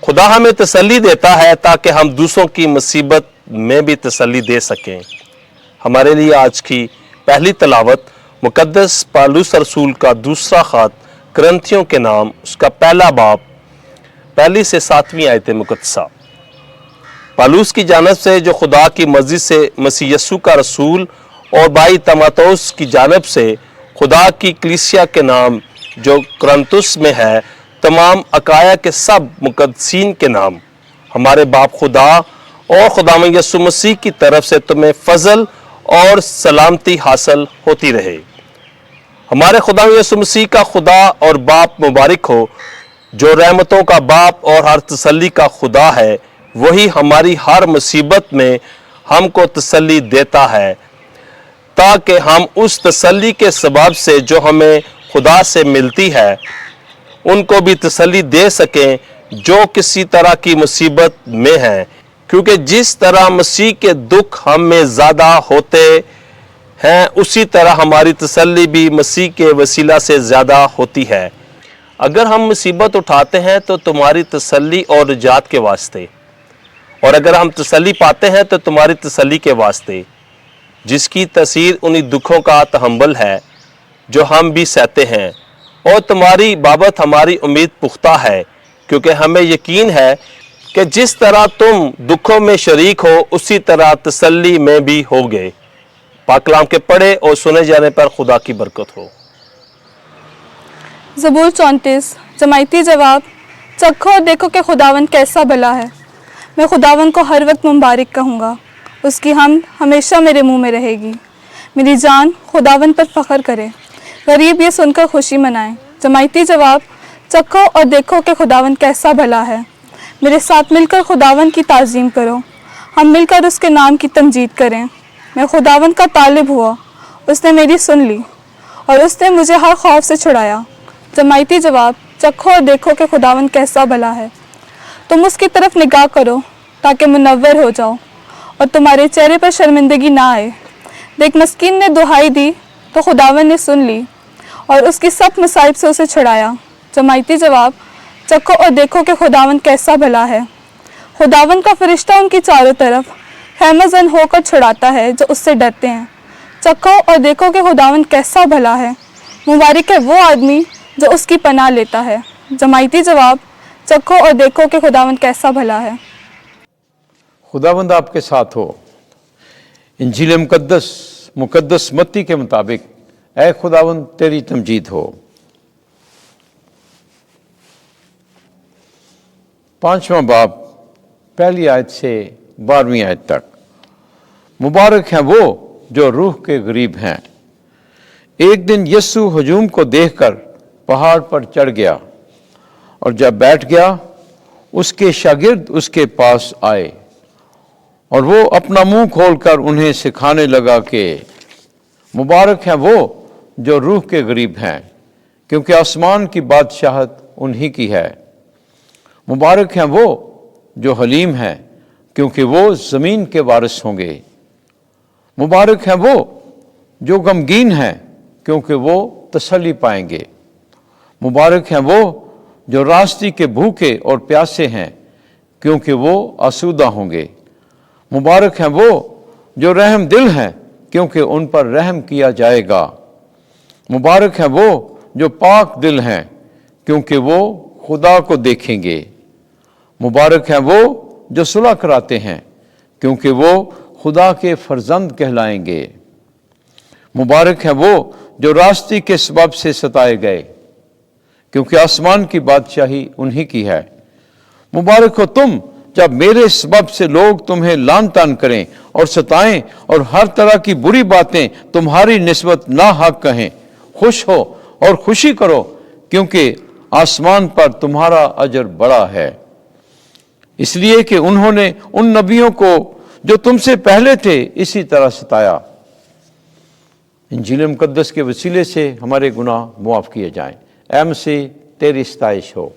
خدا ہمیں تسلی دیتا ہے تاکہ ہم دوسروں کی مصیبت میں بھی تسلی دے سکیں۔ ہمارے لیے آج کی پہلی تلاوت مقدس پالوس رسول کا دوسرا خط کرنتھیوں کے نام، اس کا پہلا باب، 1 سے 7 آیت مقدسہ۔ پالوس کی جانب سے جو خدا کی مرضی سے مسیح یسوع کا رسول اور بھائی تیموتھیوس کی جانب سے خدا کی کلیسیا کے نام جو کرنتھس میں ہے، تمام اکایا کے سب مقدسین کے نام، ہمارے باپ خدا اور خداوند یسوع مسیح کی طرف سے تمہیں فضل اور سلامتی حاصل ہوتی رہے۔ ہمارے خداوند یسوع مسیح کا خدا اور باپ مبارک ہو، جو رحمتوں کا باپ اور ہر تسلی کا خدا ہے۔ وہی ہماری ہر مصیبت میں ہم کو تسلی دیتا ہے، تاکہ ہم اس تسلی کے سبب سے جو ہمیں خدا سے ملتی ہے ان کو بھی تسلی دے سکیں جو کسی طرح کی مصیبت میں ہیں، کیونکہ جس طرح مسیح کے دکھ ہم میں زیادہ ہوتے ہیں اسی طرح ہماری تسلی بھی مسیح کے وسیلہ سے زیادہ ہوتی ہے۔ اگر ہم مصیبت اٹھاتے ہیں تو تمہاری تسلی اور نجات کے واسطے، اور اگر ہم تسلی پاتے ہیں تو تمہاری تسلی کے واسطے، جس کی تاثیر انہی دکھوں کا تحمل ہے جو ہم بھی سہتے ہیں، اور تمہاری بابت ہماری امید پختہ ہے، کیونکہ ہمیں یقین ہے کہ جس طرح تم دکھوں میں شریک ہو اسی طرح تسلی میں بھی ہوگے۔ پاک کلام کے پڑھے اور سنے جانے پر خدا کی برکت ہو۔ زبور 34 جماعتی جواب: چکھو اور دیکھو کہ خداوند کیسا بھلا ہے۔ میں خداوند کو ہر وقت مبارک کہوں گا، اس کی حمد ہمیشہ میرے منہ میں رہے گی۔ میری جان خداوند پر فخر کرے، غریب یہ سن کر خوشی منائیں۔ جماعتی جواب: چکھو اور دیکھو کہ خداوند کیسا بھلا ہے۔ میرے ساتھ مل کر خداوند کی تعظیم کرو، ہم مل کر اس کے نام کی تمجید کریں۔ میں خداوند کا طالب ہوا، اس نے میری سن لی، اور اس نے مجھے ہر خوف سے چھڑایا۔ جماعتی جواب: چکھو اور دیکھو کہ خداوند کیسا بھلا ہے۔ تم اس کی طرف نگاہ کرو تاکہ منور ہو جاؤ اور تمہارے چہرے پر شرمندگی نہ آئے۔ دیکھ، مسکین نے دہائی دی تو خداوند نے سن لی اور اس کی سب مصائب سے اسے چھڑایا۔ جماعتی جواب: چکھو اور دیکھو کہ خداوند کیسا بھلا ہے۔ خداوند کا فرشتہ ان کی چاروں طرف خیمہ زن ہو کر چھڑاتا ہے جو اس سے ڈرتے ہیں۔ چکھو اور دیکھو کہ خداوند کیسا بھلا ہے، مبارک ہے وہ آدمی جو اس کی پناہ لیتا ہے۔ جماعتی جواب: چکھو اور دیکھو کہ خداوند کیسا بھلا ہے۔ خداوند آپ کے ساتھ ہو۔ انجیل مقدس متی کے مطابق اے خداوند تیری تمجید ہو۔ 5واں باب، پہلی آیت سے 12ویں آیت تک۔ مبارک ہیں وہ جو روح کے غریب ہیں۔ ایک دن یسوع ہجوم کو دیکھ کر پہاڑ پر چڑھ گیا، اور جب بیٹھ گیا اس کے شاگرد اس کے پاس آئے، اور وہ اپنا منہ کھول کر انہیں سکھانے لگا کہ مبارک ہیں وہ جو روح کے غریب ہیں، کیونکہ آسمان کی بادشاہت انہی کی ہے۔ مبارک ہیں وہ جو حلیم ہیں، کیونکہ وہ زمین کے وارث ہوں گے۔ مبارک ہیں وہ جو غمگین ہیں، کیونکہ وہ تسلی پائیں گے۔ مبارک ہیں وہ جو راستی کے بھوکے اور پیاسے ہیں، کیونکہ وہ آسودہ ہوں گے۔ مبارک ہیں وہ جو رحم دل ہیں، کیونکہ ان پر رحم کیا جائے گا۔ مبارک ہیں وہ جو پاک دل ہیں، کیونکہ وہ خدا کو دیکھیں گے۔ مبارک ہیں وہ جو صلح کراتے ہیں، کیونکہ وہ خدا کے فرزند کہلائیں گے۔ مبارک ہیں وہ جو راستی کے سبب سے ستائے گئے، کیونکہ آسمان کی بادشاہی انہی کی ہے۔ مبارک ہو تم جب میرے سبب سے لوگ تمہیں لعن طعن کریں اور ستائیں اور ہر طرح کی بری باتیں تمہاری نسبت ناحق کہیں۔ خوش ہو اور خوشی کرو، کیونکہ آسمان پر تمہارا اجر بڑا ہے، اس لیے کہ انہوں نے ان نبیوں کو جو تم سے پہلے تھے اسی طرح ستایا۔ انجیل مقدس کے وسیلے سے ہمارے گناہ معاف کیے جائیں۔ اے مسیح تیری ستائش ہو۔